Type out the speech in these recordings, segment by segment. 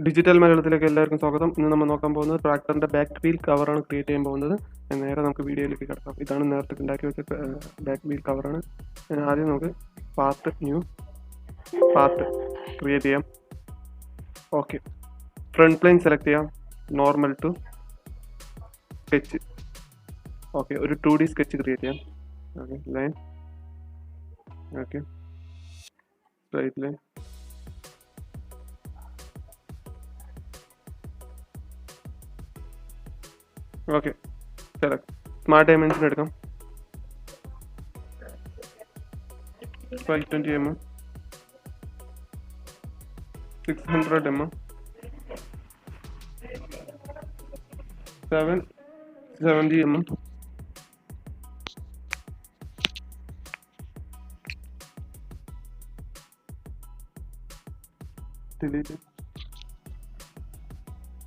Digital മലയാളത്തിലേക്ക് എല്ലാവർക്കും സ്വാഗതം. ഇന്ന് നമ്മൾ നോക്കാൻ പോകുന്നത് ട്രാക്ടറിന്റെ ബാക്ക് വീൽ കവറാണ് ക്രിയേറ്റ് ചെയ്യാൻ പോകുന്നത്. നേരെ നമുക്ക് വീഡിയോയിലേക്ക് കിടക്കാം. ഇതാണ് നേരത്തെ ഉണ്ടാക്കി വെച്ച ബാക്ക് വീൽ കവറാണ്. ആദ്യം നമുക്ക് ന്യൂ പാർട്ട് ക്രിയേറ്റ് ചെയ്യാം. ഓക്കെ, ഫ്രണ്ട് പ്ലെയിൻ സെലക്ട് ചെയ്യാം. Normal to sketch. ഓക്കെ, ഒരു 2D സ്കെച്ച് ക്രിയേറ്റ് ചെയ്യാം. Okay, line. Okay, straight line. Okay, select. Smart dimension എടുക്കാം. 520 mm, 600 mm, 770 mm, delete.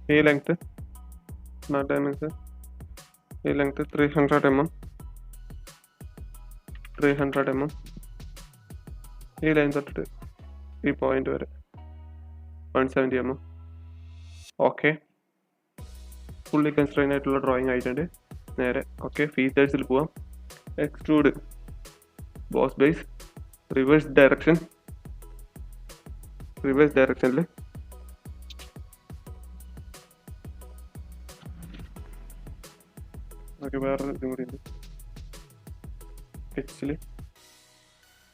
A length, smart dimension. A length 300 mm, 300 mm. ഈ line തൊട്ടിട്ട് ഈ point വരെ 170 mm. Okay, fully constrain ആയിട്ടുള്ള drawing ആയിട്ടുണ്ട്. നേരെ okay, ഫീച്ചേഴ്സിൽ പോവാം. എക്സ്ട്രൂഡ് ബോസ് ബേസ്, റിവേഴ്സ് ഡയറക്ഷനിൽ ഓക്കെ. വേറെ ഇതും കൂടി ഉണ്ട്. സ്കെച്ചിൽ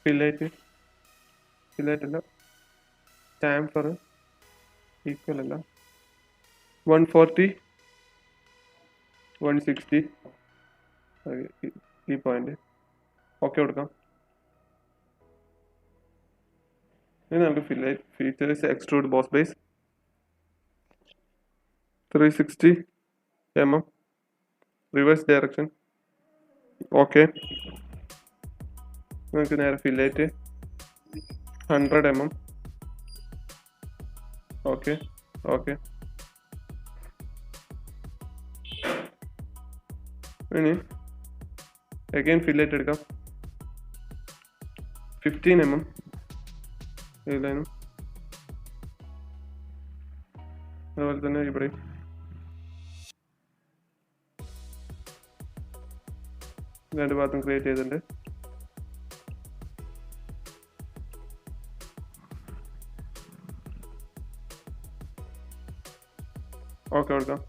ഫില്ലൈറ്റ് അല്ല, ചാംഫർ ഈക്വൽ അല്ല, 140, 160 ഈ പോയിന്റ്. ഓക്കെ കൊടുക്കാം. ഇനി നമുക്ക് fillet features. Extrude boss base 360 mm, reverse direction. Okay, നമുക്ക് നേരെ ഫില്ലൈറ്റ് 100 mm. ഓക്കെ, ഇനി അഗൈൻ ഫില്ലൈറ്റ് എടുക്കാം. 15 mm ഈ ലൈനും, അതുപോലെ തന്നെ ഇവിടെ രണ്ട് ഭാഗത്തും ക്രിയേറ്റ് ചെയ്തിട്ടുണ്ട്. ഓക്കെ കൊടുക്കാം.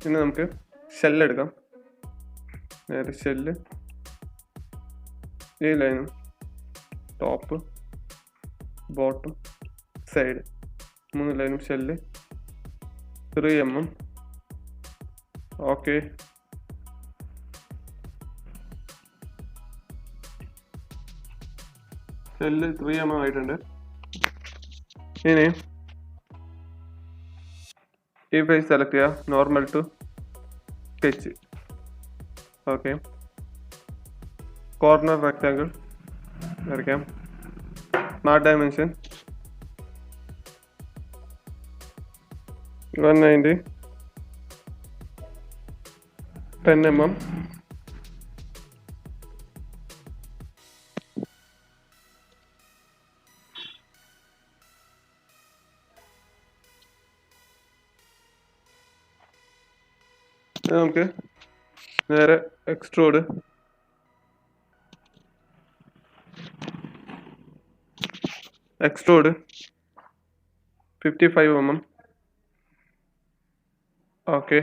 പിന്നെ നമുക്ക് ഷെല്ലെടുക്കാം. നേരെ ഷെല്ല് ഈ ലൈനും ടോപ്പ് ബോട്ടം സൈഡ് 3 ലൈനും shell 3 mm. Okay, shell 3 mm ആയിട്ടുണ്ട്. ഇനി ഈ ഫേസ് സെലക്ട് ചെയ്യുക. Normal to sketch. Okay, corner rectangle വരയ്ക്കാം. Smart dimension 190, 10 mm. നമുക്ക് നേരെ എക്സ്ട്രൂഡ് 55 mm. ഓക്കെ,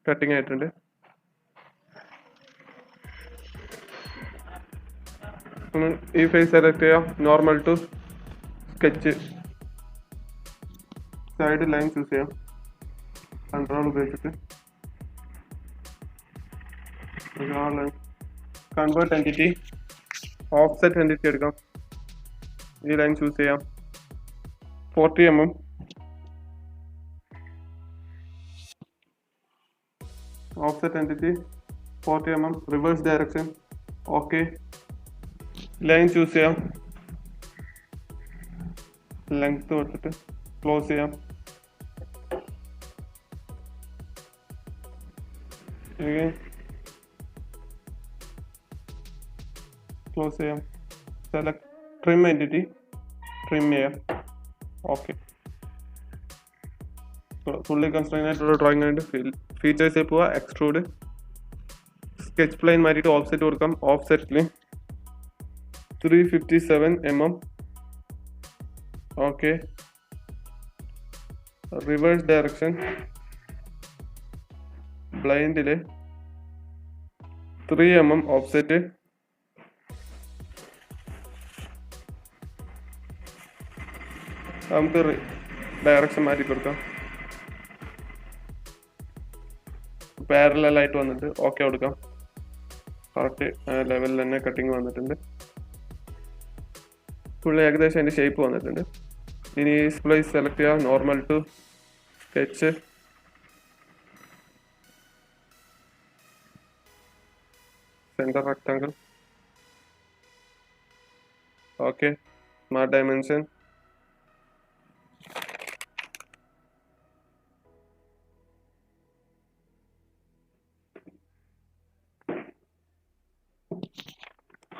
കട്ടിങ് ആയിട്ടുണ്ട്. ഈ ഫേസ് സെലക്ട് ചെയ്യാം. Normal to sketch. Side line choose ചെയ്യാം. കൺട്രോൾ ഉപയോഗിച്ചിട്ട് കൺവേർട്ട് എൻറ്റിറ്റി, ഓഫ്സെറ്റ് എൻറ്റിറ്റി എടുക്കാം. ഈ ലൈൻ ചൂസ് ചെയ്യാം. 40 mm. Offset entity 40 mm, reverse direction. Okay, line choose ചെയ്യാം. ലെങ്ത് കൊടുത്തിട്ട് ക്ലോസ് ചെയ്യാം. ക്ലോസ് ചെയ്യാം. സെലക്ട് ട്രിം എൻറ്റിറ്റി, ട്രിം ചെയ്യാം. ഓക്കെ, ഫുള്ളി കൺസ്ട്രെയിൻ ആയിട്ടുള്ള ഡ്രോയിങ് ആയിട്ട് ഫീച്ചേഴ്സിൽ പോവുക. എക്സ്ട്രൂഡ്, സ്കെച്ച് പ്ലെയിൻ മാറ്റിയിട്ട് ഓഫ്സെറ്റ് കൊടുക്കാം. ഓഫ്സെറ്റിൽ 357 mm. ഓക്കെ, റിവേഴ്സ് ഡയറക്ഷൻ ബ്ലൈൻഡിൽ 3 mm ഓഫ്സെറ്റ്. നമുക്ക് ഡയറക്ഷൻ മാറ്റി കൊടുക്കാം. പാരലൽ ആയിട്ട് വന്നിട്ട് ഓക്കെ കൊടുക്കാം. കറക്റ്റ് ലെവലിൽ തന്നെ കട്ടിങ് വന്നിട്ടുണ്ട്. ഫുള്ളി ഏകദേശം അതിൻ്റെ ഷേപ്പ് വന്നിട്ടുണ്ട്. ഇനി സ്പ്ലൈസ് സെലക്ട് ചെയ്യുക. Normal to sketch, center rectangle. Okay, smart dimension,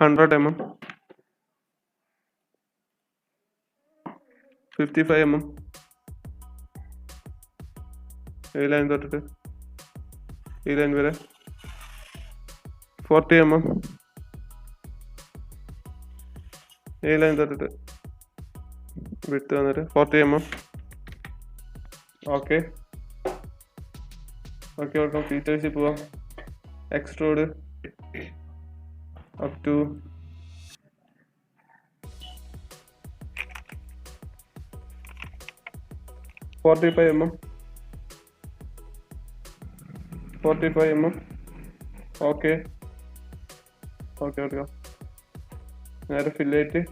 $100 mm, 55 mm. ഈ ലൈൻ തൊട്ടിട്ട് ഈ ലൈൻ വരെ 40 mm. ഈ ലൈൻ തൊട്ടിട്ട് വിട്ട് വന്നിട്ട് 40 mm. Okay okay okay. ഫീച്ചേഴ്സിൽ പോവാം. Extrude up to 45 mm. 45 mm. Okay okay okay. നേരെ ഫില്ലേറ്റ്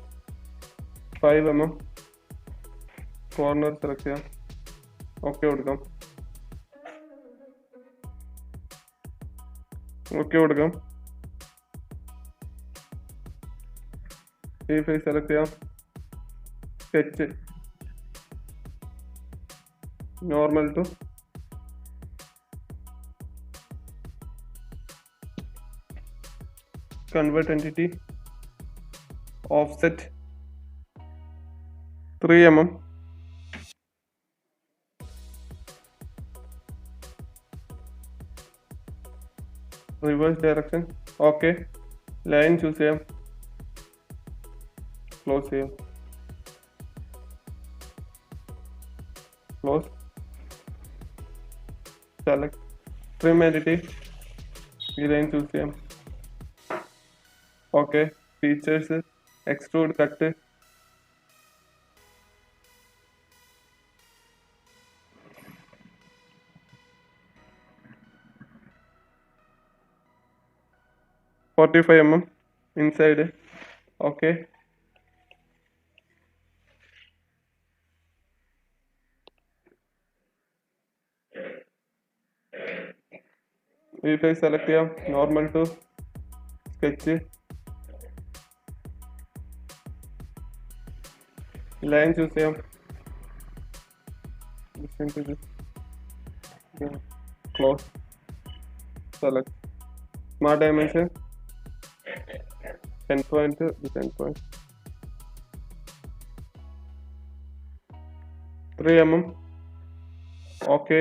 5 mm. കോർണർ സെലക്ട് ചെയ്യാം. ഓക്കെ കൊടുക്കാം. ഓക്കെ കൊടുക്കാം. ഈ ഫേസ് സെലക്ട് ചെയ്യാം. Sketch, normal to convert entity, offset 3 mm. Reverse direction. Okay, line choose ചെയ്യാം. Close ചെയ്യാം. ക്ലോസ്, സെലക്ട് ട്രിം എൻറ്റിറ്റി, ഈ line choose ചെയ്യാം. Okay, features extrude cut, $45 mm inside. Okay, ഈ ഫേസ് സെലക്ട് ചെയ്യാം. Normal to sketch, line choose ചെയ്യാം. Close, select smart dimension 10 point, 10 point, 3 mm. Okay,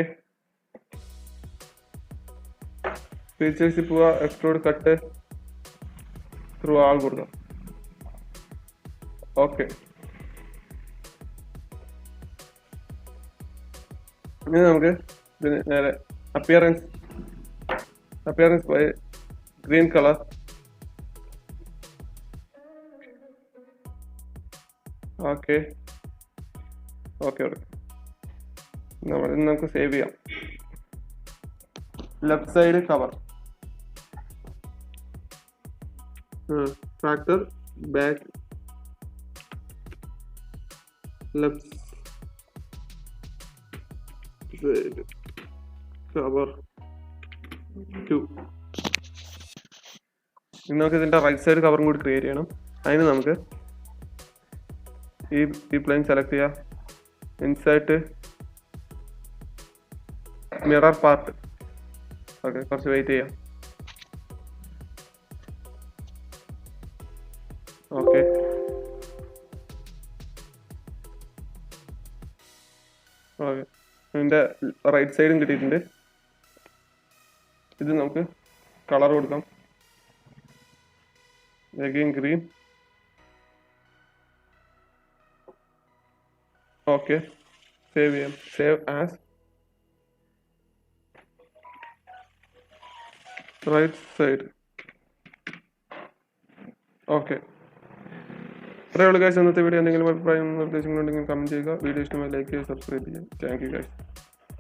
ഫീച്ചേഴ്സിൽ പോവുക. Extrude cut through ആൾ കൊടുക്കാം. Okay, ഇനി നമുക്ക് ഇതിന് നേരെ അപ്പിയറൻസ് പോയി green colour. Okay okay okay. നമുക്ക് സേവ് ചെയ്യാം. Left side cover, tractor back, left side cover 2. ഇനി നമുക്ക് ഇതിൻ്റെ റൈറ്റ് സൈഡ് കവറും കൂടി ക്രിയേറ്റ് ചെയ്യണം. അതിന് നമുക്ക് ഈ പ്ലെയിൻ സെലക്ട് ചെയ്യാം. Insert mirror part. ഓക്കെ, കുറച്ച് വെയിറ്റ് ചെയ്യാം. ഓക്കെ ഓക്കെ ഇതിൻ്റെ റൈറ്റ് സൈഡും കിട്ടിയിട്ടുണ്ട്. ഇത് നമുക്ക് കളർ കൊടുക്കാം. Again green. ഓക്കെ സേവ് ചെയ്യാം. Save as right side. Okay ഇത്രയുള്ള ഗൈസ്. ഇന്നത്തെ വീഡിയോ എന്തെങ്കിലും അഭിപ്രായം നിർദ്ദേശങ്ങളുണ്ടെങ്കിൽ കമൻറ്റ് ചെയ്യുക. വീഡിയോ ഇഷ്ടമായി ലൈക്ക് ചെയ്യുക, സബ്സ്ക്രൈബ് ചെയ്യുക. Thank you guys.